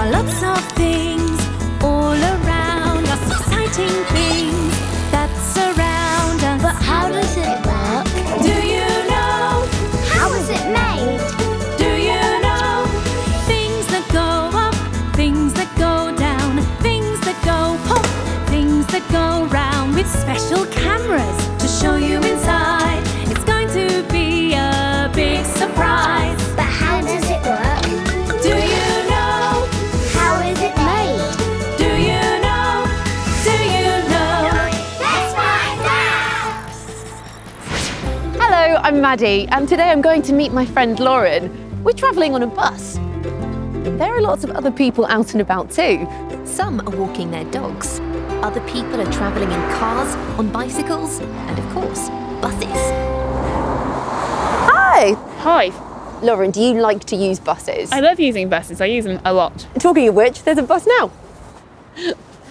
are lots of things all around us, exciting things that surround us. But how does it work? Do you know? How is it made? Do you know? Things that go up, things that go down, things that go pop, things that go round, with special cameras to show you inside. It's going to be a big surprise. But how does it work? Do you know? How is it made? Do you know? Do you know? Let's find out! Hello, I'm Maddie, and today I'm going to meet my friend Lauren. We're travelling on a bus. There are lots of other people out and about too. Some are walking their dogs. Other people are travelling in cars, on bicycles, and of course, buses. Hi! Hi, Lauren, do you like to use buses? I love using buses. I use them a lot. Talking of which, there's a bus now.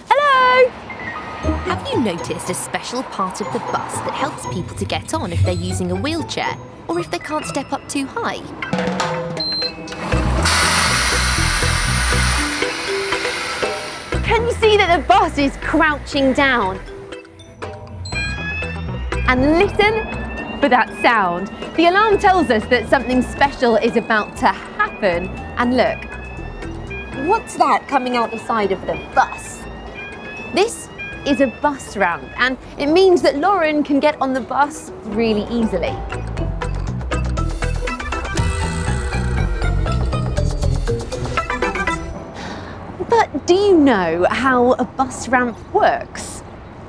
Hello! Have you noticed a special part of the bus that helps people to get on if they're using a wheelchair or if they can't step up too high? Can you see that the bus is crouching down? And listen for that sound. The alarm tells us that something special is about to happen. And look, what's that coming out the side of the bus? This is a bus ramp, and it means that Lauren can get on the bus really easily. But do you know how a bus ramp works?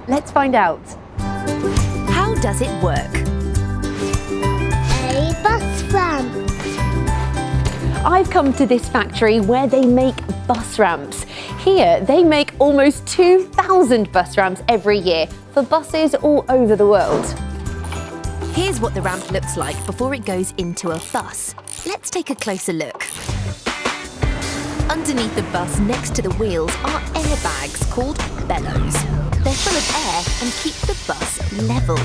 Let's find out. How does it work? A bus ramp. I've come to this factory where they make bus ramps. Here, they make almost 2,000 bus ramps every year for buses all over the world. Here's what the ramp looks like before it goes into a bus. Let's take a closer look. Underneath the bus, next to the wheels, are airbags called bellows. They're full of air and keep the bus level.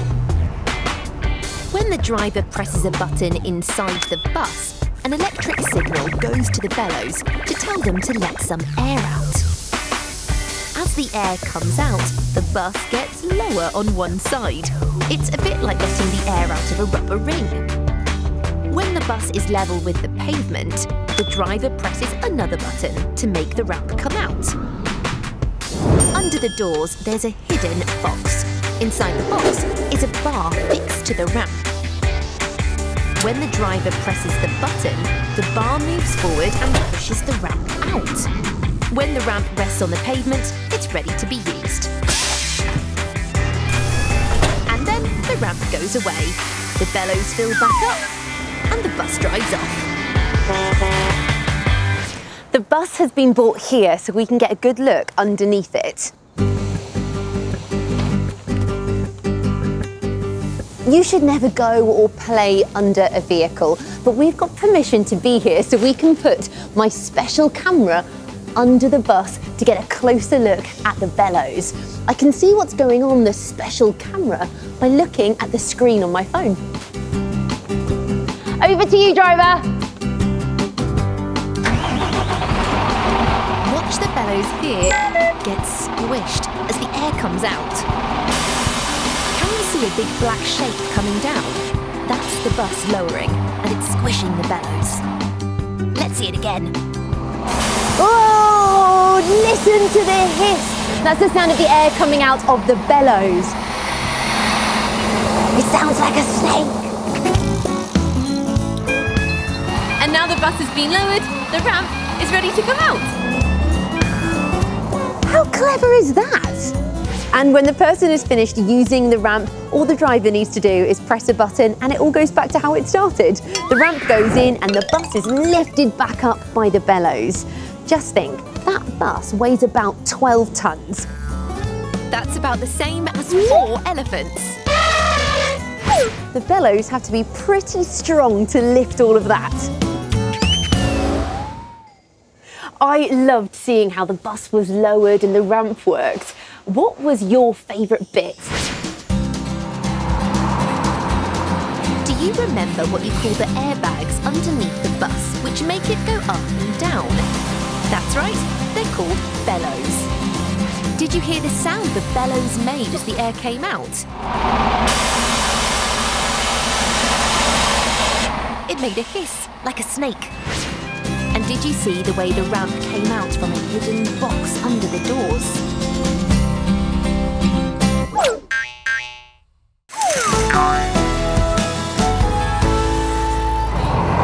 When the driver presses a button inside the bus, an electric signal goes to the bellows to tell them to let some air out. As the air comes out, the bus gets lower on one side. It's a bit like getting the air out of a rubber ring. When the bus is level with the pavement, the driver presses another button to make the ramp come out. Under the doors, there's a hidden box. Inside the box is a bar fixed to the ramp. When the driver presses the button, the bar moves forward and pushes the ramp out. When the ramp rests on the pavement, it's ready to be used. And then the ramp goes away. The bellows fill back up, and the bus drives off. The bus has been brought here so we can get a good look underneath it. You should never go or play under a vehicle, but we've got permission to be here so we can put my special camera under the bus to get a closer look at the bellows. I can see what's going on the special camera by looking at the screen on my phone. Over to you, driver. Watch the bellows here get squished as the air comes out. Can you see a big black shape coming down? That's the bus lowering, and it's squishing the bellows. Let's see it again. Oh, listen to the hiss. That's the sound of the air coming out of the bellows. It sounds like a snake. And now the bus has been lowered, the ramp is ready to come out. How clever is that? And when the person is finished using the ramp, all the driver needs to do is press a button and it all goes back to how it started. The ramp goes in and the bus is lifted back up by the bellows. Just think, that bus weighs about 12 tons. That's about the same as 4 elephants. The bellows have to be pretty strong to lift all of that. I loved seeing how the bus was lowered and the ramp worked. What was your favourite bit? Do you remember what you call the airbags underneath the bus, which make it go up and down? That's right, they're called bellows. Did you hear the sound the bellows made as the air came out? It made a hiss, like a snake. And did you see the way the ramp came out from a hidden box under the doors?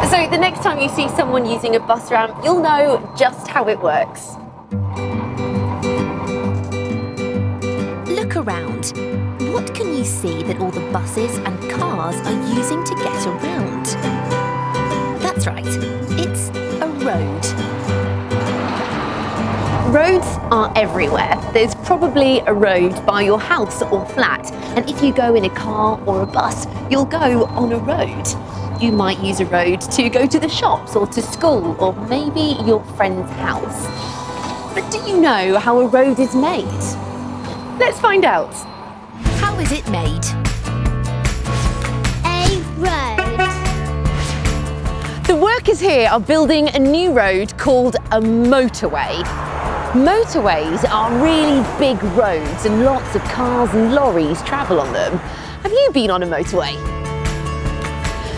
So the next time you see someone using a bus ramp, you'll know just how it works. Look around. What can you see that all the buses and cars are using to get around? That's right, it's a road. Roads are everywhere. There's probably a road by your house or flat, and if you go in a car or a bus, you'll go on a road. You might use a road to go to the shops or to school or maybe your friend's house. But do you know how a road is made? Let's find out. How is it made? A road. The workers here are building a new road called a motorway. Motorways are really big roads and lots of cars and lorries travel on them. Have you been on a motorway?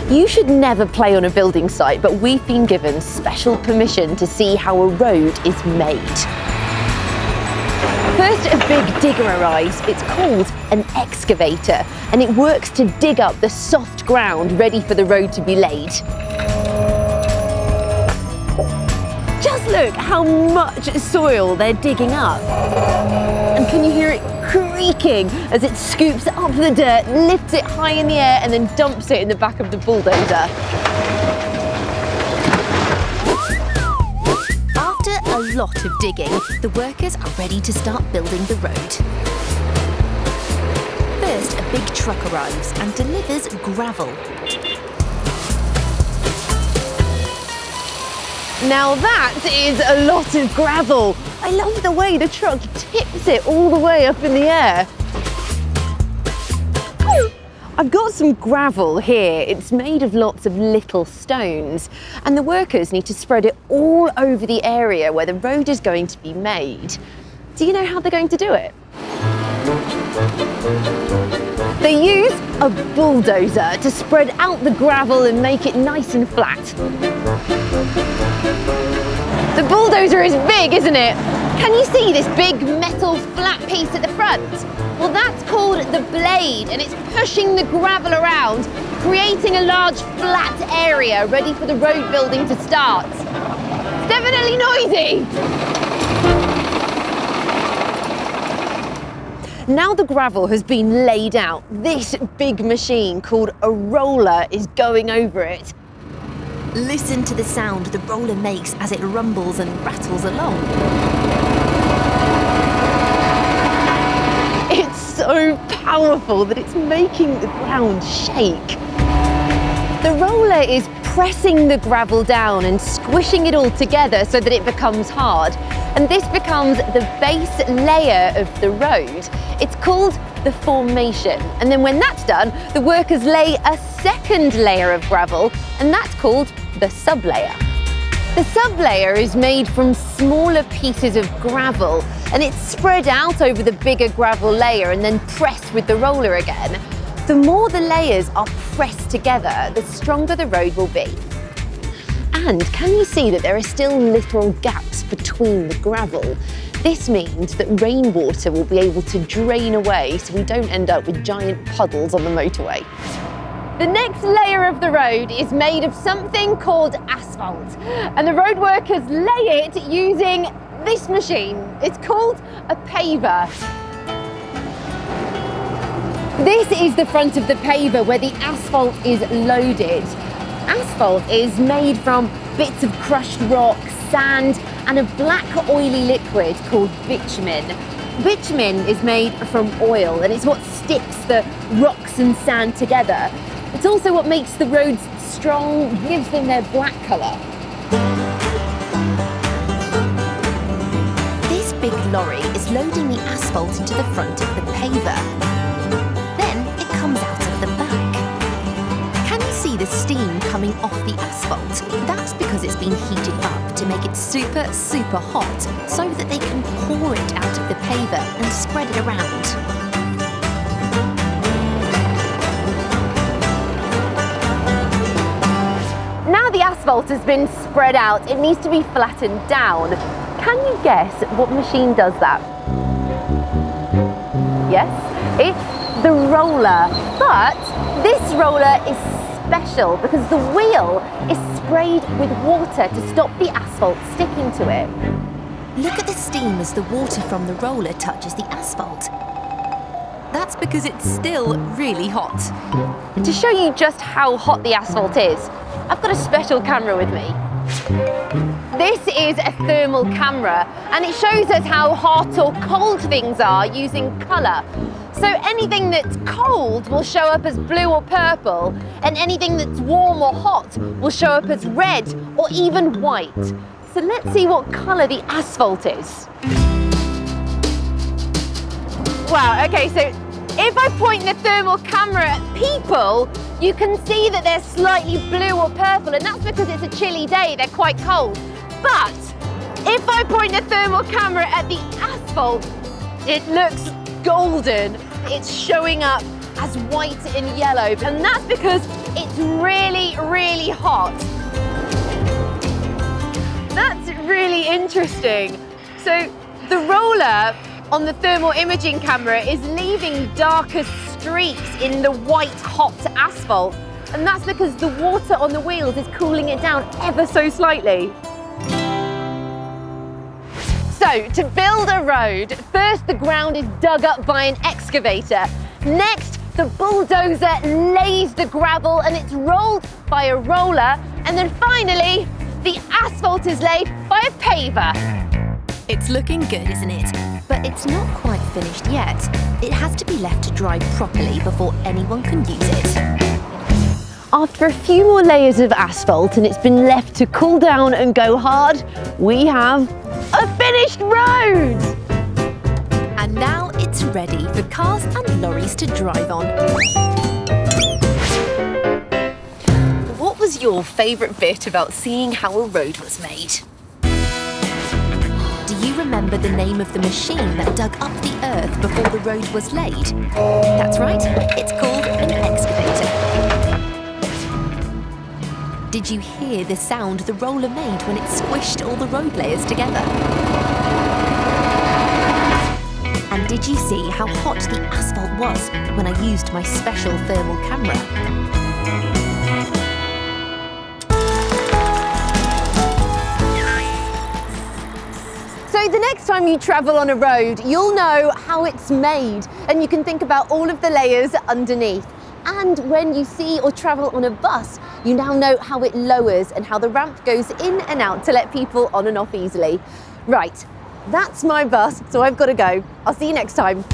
You should never play on a building site, but we've been given special permission to see how a road is made. First, a big digger arrives. It's called an excavator, and it works to dig up the soft ground ready for the road to be laid. Just look how much soil they're digging up. And can you hear it creaking as it scoops up the dirt, lifts it high in the air and then dumps it in the back of the bulldozer? After a lot of digging, the workers are ready to start building the road. First, a big truck arrives and delivers gravel. Now that is a lot of gravel. I love the way the truck tips it all the way up in the air. I've got some gravel here. It's made of lots of little stones, and the workers need to spread it all over the area where the road is going to be made. Do you know how they're going to do it? They use a bulldozer to spread out the gravel and make it nice and flat. The bulldozer is big, isn't it? Can you see this big metal flat piece at the front? Well, that's called the blade, and it's pushing the gravel around, creating a large flat area ready for the road building to start. It's definitely noisy. Now the gravel has been laid out, this big machine called a roller is going over it. Listen to the sound the roller makes as it rumbles and rattles along. It's so powerful that it's making the ground shake. The roller is pressing the gravel down and squishing it all together so that it becomes hard. And this becomes the base layer of the road. It's called the formation. And then when that's done, the workers lay a second layer of gravel, and that's called the sublayer. The sublayer is made from smaller pieces of gravel, and it's spread out over the bigger gravel layer and then pressed with the roller again. The more the layers are pressed together, the stronger the road will be. And can you see that there are still little gaps between the gravel? This means that rainwater will be able to drain away so we don't end up with giant puddles on the motorway. The next layer of the road is made of something called asphalt, and the road workers lay it using this machine. It's called a paver. This is the front of the paver where the asphalt is loaded. Asphalt is made from bits of crushed rock, sand, and a black oily liquid called bitumen. Bitumen is made from oil, and it's what sticks the rocks and sand together. It's also what makes the roads strong, gives them their black colour. This big lorry is loading the asphalt into the front of the paver. Then it comes out of the back. Can you see the steam coming off the asphalt? That's because because it's been heated up to make it super, super hot so that they can pour it out of the paver and spread it around. Now the asphalt has been spread out, it needs to be flattened down. Can you guess what machine does that? Yes, it's the roller. But this roller is special because the wheel is sprayed with water to stop the asphalt sticking to it. Look at the steam as the water from the roller touches the asphalt. That's because it's still really hot. To show you just how hot the asphalt is, I've got a special camera with me. This is a thermal camera and it shows us how hot or cold things are using colour. So anything that's cold will show up as blue or purple, and anything that's warm or hot will show up as red or even white. So let's see what colour the asphalt is. Wow, okay, so if I point the thermal camera at people, you can see that they're slightly blue or purple, and that's because it's a chilly day, they're quite cold. But if I point the thermal camera at the asphalt, it looks golden. It's showing up as white and yellow, and that's because it's really, really hot. That's really interesting. So the roller on the thermal imaging camera is leaving darker streaks in the white hot asphalt, and that's because the water on the wheels is cooling it down ever so slightly. So to build a road, first the ground is dug up by an excavator. Next, the bulldozer lays the gravel and it's rolled by a roller. And then finally, the asphalt is laid by a paver. It's looking good, isn't it? But it's not quite finished yet. It has to be left to dry properly before anyone can use it. After a few more layers of asphalt and it's been left to cool down and go hard, we have a finished road! And now it's ready for cars and lorries to drive on. What was your favourite bit about seeing how a road was made? Do you remember the name of the machine that dug up the earth before the road was laid? That's right, it's called an excavator. Did you hear the sound the roller made when it squished all the road layers together? And did you see how hot the asphalt was when I used my special thermal camera? So the next time you travel on a road, you'll know how it's made, and you can think about all of the layers underneath. And when you see or travel on a bus, you now know how it lowers and how the ramp goes in and out to let people on and off easily. Right, that's my bus, so I've got to go. I'll see you next time.